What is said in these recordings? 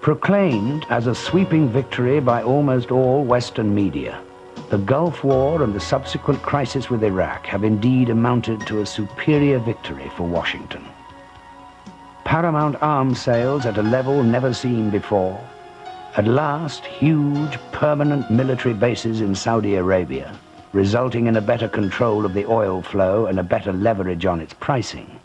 Proclaimed as a sweeping victory by almost all Western media, the Gulf War and the subsequent crisis with Iraq have indeed amounted to a superior victory for Washington. Paramount arms sales at a level never seen before, at last huge permanent military bases in Saudi Arabia, resulting in a better control of the oil flow and a better leverage on its pricing.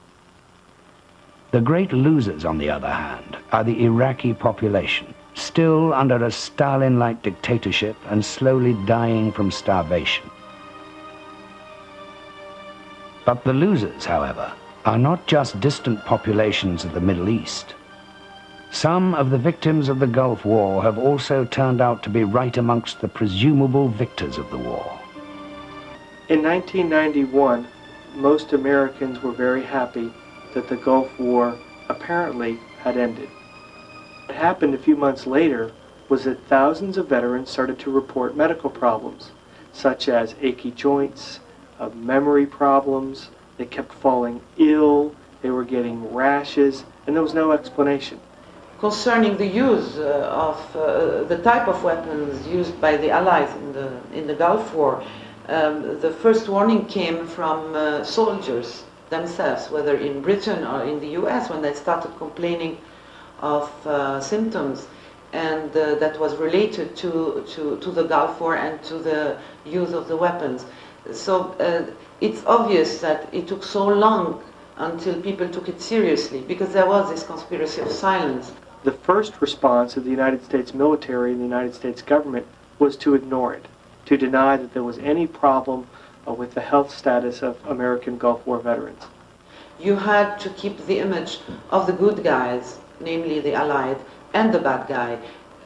The great losers, on the other hand, are the Iraqi population, still under a Stalin-like dictatorship and slowly dying from starvation. But the losers, however, are not just distant populations of the Middle East. Some of the victims of the Gulf War have also turned out to be right amongst the presumable victors of the war. In 1991, most Americans were very happy that the Gulf War apparently had ended. What happened a few months later was that thousands of veterans started to report medical problems, such as achy joints, memory problems. They kept falling ill, they were getting rashes, and there was no explanation. Concerning the use of the type of weapons used by the Allies in the Gulf War, the first warning came from soldiers themselves, whether in Britain or in the US, when they started complaining of symptoms, and that was related to the Gulf War and to the use of the weapons. So it's obvious that it took so long until people took it seriously, because there was this conspiracy of silence. The first response of the United States military and the United States government was to ignore it, to deny that there was any problem with the health status of American Gulf War veterans. You had to keep the image of the good guys, namely the Allied, and the bad guy,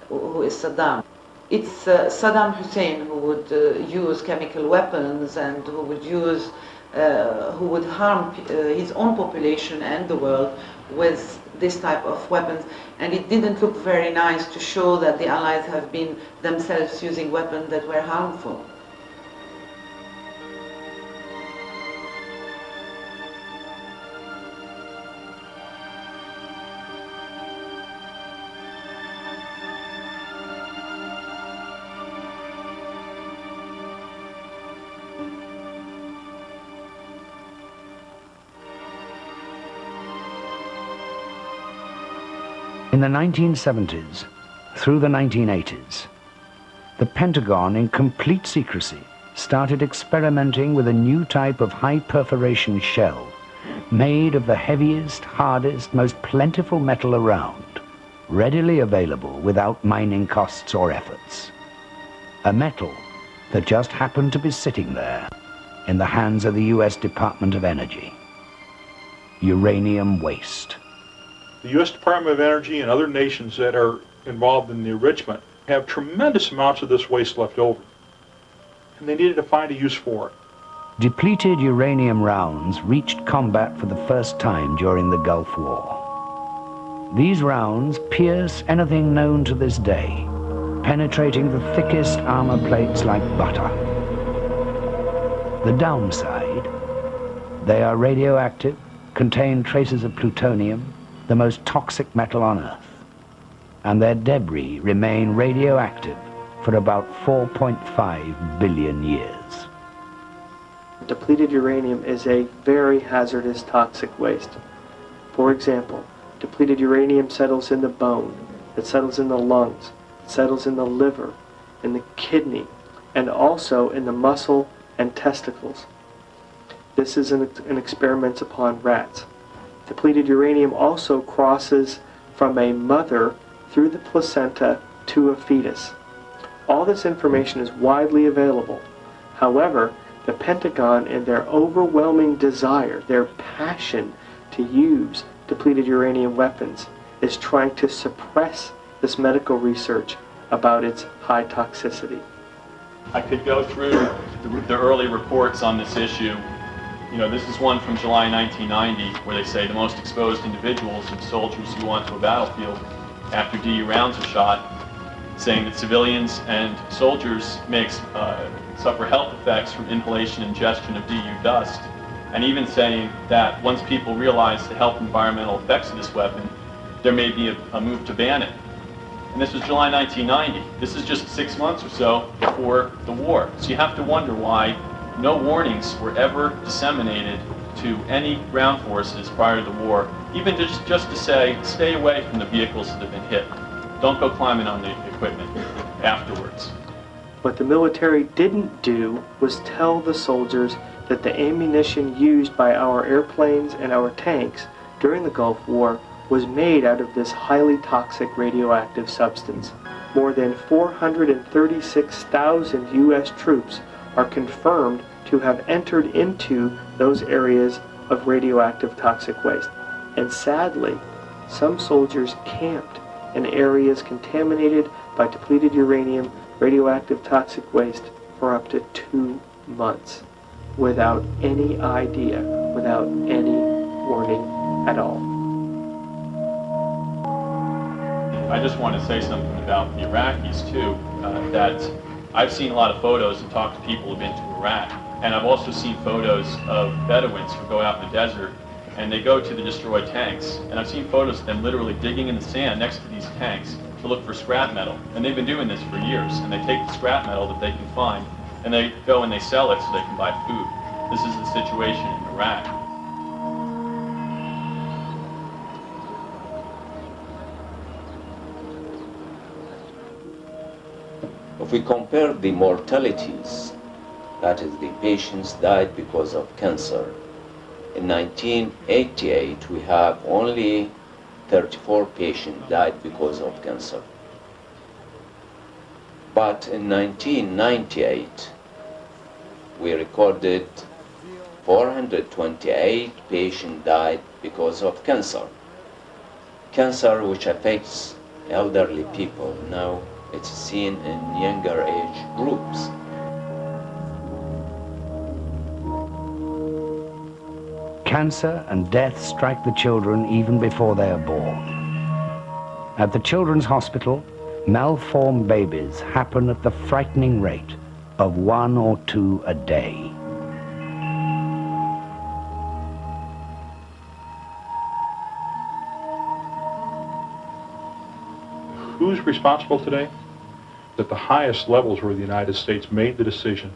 who is Saddam. It's Saddam Hussein who would use chemical weapons and who would harm his own population and the world with this type of weapons. And it didn't look very nice to show that the Allies have been themselves using weapons that were harmful. In the 1970s through the 1980s, the Pentagon, in complete secrecy, started experimenting with a new type of high-perforation shell made of the heaviest, hardest, most plentiful metal around, readily available without mining costs or efforts. A metal that just happened to be sitting there in the hands of the US Department of Energy. Uranium waste. The U.S. Department of Energy and other nations that are involved in the enrichment have tremendous amounts of this waste left over, and they needed to find a use for it. Depleted uranium rounds reached combat for the first time during the Gulf War. These rounds pierce anything known to this day, penetrating the thickest armor plates like butter. The downside: they are radioactive, contain traces of plutonium, the most toxic metal on Earth, and their debris remain radioactive for about 4.5 billion years. Depleted uranium is a very hazardous toxic waste. For example, depleted uranium settles in the bone, it settles in the lungs, it settles in the liver, in the kidney, and also in the muscle and testicles. This is an experiment upon rats. Depleted uranium also crosses from a mother through the placenta to a fetus. All this information is widely available. However, the Pentagon, in their overwhelming desire, their passion to use depleted uranium weapons, is trying to suppress this medical research about its high toxicity. I could go through the early reports on this issue. You know, this is one from July 1990, where they say the most exposed individuals are soldiers who went to a battlefield after DU rounds are shot, saying that civilians and soldiers may suffer health effects from inhalation and ingestion of DU dust, and even saying that once people realize the health and environmental effects of this weapon, there may be a move to ban it. And this was July 1990. This is just 6 months or so before the war. So you have to wonder why no warnings were ever disseminated to any ground forces prior to the war, even just to say, stay away from the vehicles that have been hit. Don't go climbing on the equipment afterwards. What the military didn't do was tell the soldiers that the ammunition used by our airplanes and our tanks during the Gulf War was made out of this highly toxic radioactive substance. More than 436,000 U.S. troops are confirmed to have entered into those areas of radioactive toxic waste. And sadly, some soldiers camped in areas contaminated by depleted uranium, radioactive toxic waste for up to 2 months without any idea, without any warning at all. I just want to say something about the Iraqis too, that I've seen a lot of photos and talked to people who've been to Iraq, and I've also seen photos of Bedouins who go out in the desert and they go to the destroyed tanks, and I've seen photos of them literally digging in the sand next to these tanks to look for scrap metal, and they've been doing this for years, and they take the scrap metal that they can find and they go and they sell it so they can buy food. This is the situation in Iraq. If we compare the mortalities, that is, the patients died because of cancer, in 1988 we have only 34 patients died because of cancer. But in 1998 we recorded 428 patients died because of cancer. Cancer which affects elderly people. Now it's seen in younger age groups. Cancer and death strike the children even before they are born. At the Children's Hospital, malformed babies happen at the frightening rate of 1 or 2 a day. Who's responsible today? At the highest levels where the United States made the decision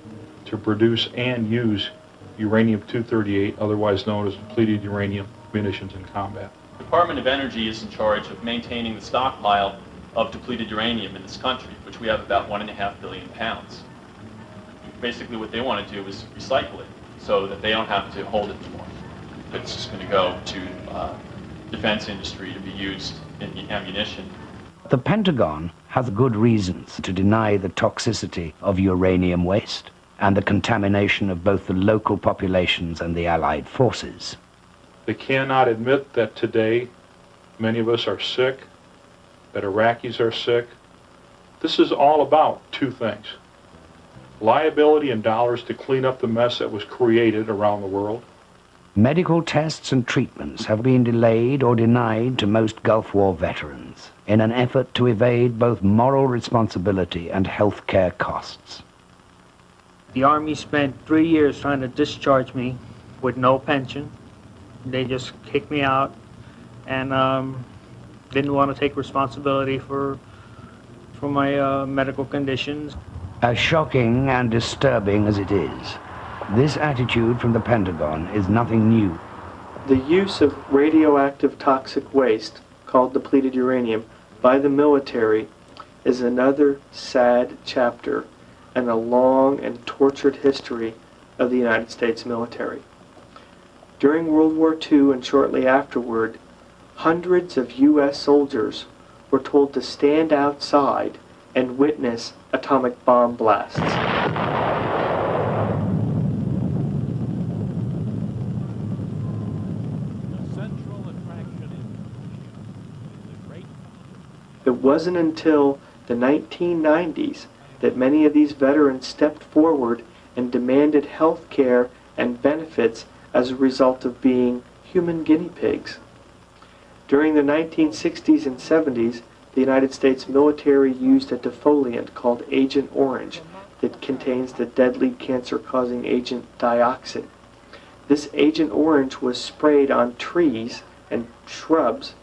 to produce and use uranium-238, otherwise known as depleted uranium munitions in combat. The Department of Energy is in charge of maintaining the stockpile of depleted uranium in this country, which we have about 1.5 billion pounds. Basically what they want to do is recycle it so that they don't have to hold it anymore. It's just going to go to defense industry to be used in the ammunition. The Pentagon has good reasons to deny the toxicity of uranium waste and the contamination of both the local populations and the Allied forces. They cannot admit that today many of us are sick, that Iraqis are sick. This is all about 2 things: liability and dollars to clean up the mess that was created around the world. Medical tests and treatments have been delayed or denied to most Gulf War veterans in an effort to evade both moral responsibility and health care costs. The Army spent 3 years trying to discharge me with no pension. They just kicked me out and didn't want to take responsibility for my medical conditions. As shocking and disturbing as it is, this attitude from the Pentagon is nothing new. The use of radioactive toxic waste, called depleted uranium, by the military is another sad chapter in a long and tortured history of the United States military. During World War II and shortly afterward, hundreds of U.S. soldiers were told to stand outside and witness atomic bomb blasts. It wasn't until the 1990s that many of these veterans stepped forward and demanded health care and benefits as a result of being human guinea pigs. During the 1960s and 70s, the United States military used a defoliant called Agent Orange that contains the deadly cancer-causing agent dioxin. This Agent Orange was sprayed on trees and shrubs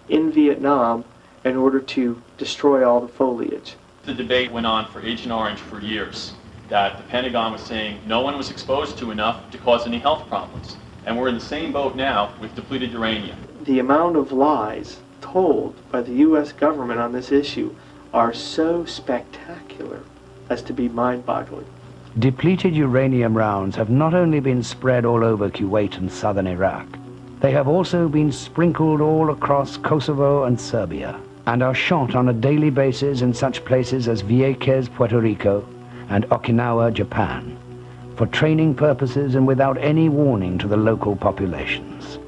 in Vietnam in order to destroy all the foliage. The debate went on for Agent Orange for years, that the Pentagon was saying no one was exposed to enough to cause any health problems. And we're in the same boat now with depleted uranium. The amount of lies told by the U.S. government on this issue are so spectacular as to be mind-boggling. Depleted uranium rounds have not only been spread all over Kuwait and southern Iraq, they have also been sprinkled all across Kosovo and Serbia, and are shot on a daily basis in such places as Vieques, Puerto Rico, and Okinawa, Japan, for training purposes and without any warning to the local populations.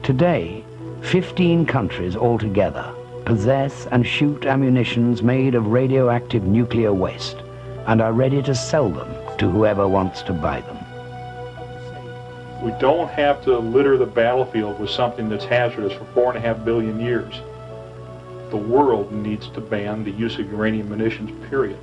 Today, 15 countries altogether possess and shoot ammunitions made of radioactive nuclear waste and are ready to sell them to whoever wants to buy them. We don't have to litter the battlefield with something that's hazardous for 4.5 billion years. The world needs to ban the use of uranium munitions, period.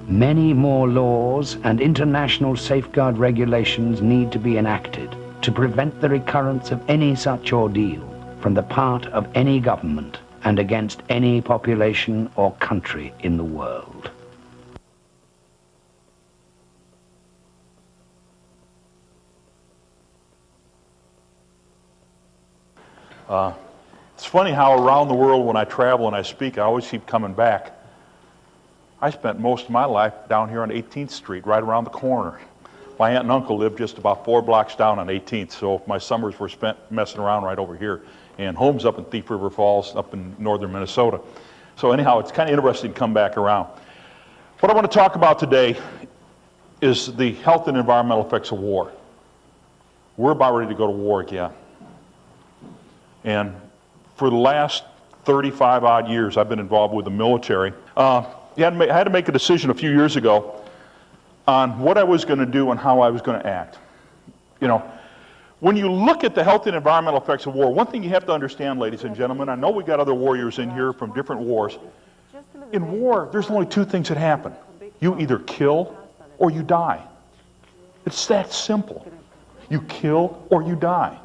Many more laws and international safeguard regulations need to be enacted to prevent the recurrence of any such ordeal from the part of any government and against any population or country in the world. It's funny how around the world when I travel and I speak, I always keep coming back. I spent most of my life down here on 18th Street, right around the corner. My aunt and uncle lived just about 4 blocks down on 18th, so my summers were spent messing around right over here. And home's up in Thief River Falls, up in northern Minnesota. So anyhow, it's kind of interesting to come back around. What I want to talk about today is the health and environmental effects of war. We're about ready to go to war again. And for the last 35 odd years, I've been involved with the military. I had to make a decision a few years ago on what I was going to do and how I was going to act. You know, when you look at the health and environmental effects of war, one thing you have to understand, ladies and gentlemen, I know we got other warriors in here from different wars. In war, there's only 2 things that happen. You either kill or you die. It's that simple. You kill or you die.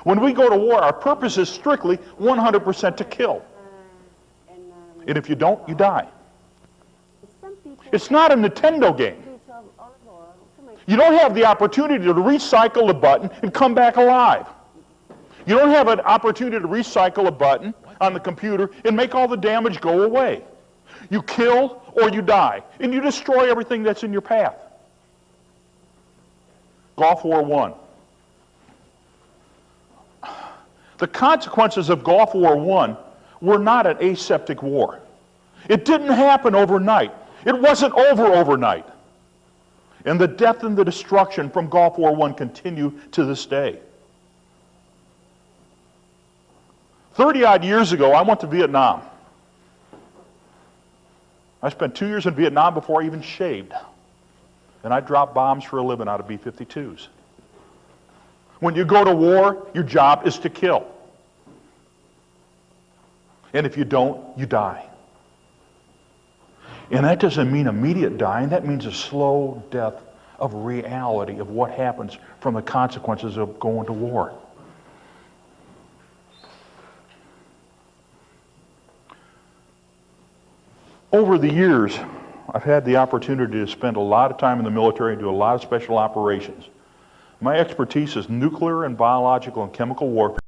When we go to war, our purpose is strictly 100% to kill. And if you don't, you die. It's not a Nintendo game. You don't have the opportunity to recycle a button and come back alive. You don't have an opportunity to recycle a button on the computer and make all the damage go away. You kill or you die, and you destroy everything that's in your path. Gulf War I. The consequences of Gulf War I were not an aseptic war. It didn't happen overnight. It wasn't over overnight. And the death and the destruction from Gulf War I continue to this day. 30-odd years ago, I went to Vietnam. I spent 2 years in Vietnam before I even shaved. And I dropped bombs for a living out of B-52s. When you go to war, your job is to kill. And if you don't, you die. And that doesn't mean immediate dying. That means a slow death of reality of what happens from the consequences of going to war. Over the years, I've had the opportunity to spend a lot of time in the military and do a lot of special operations. My expertise is nuclear and biological and chemical warfare.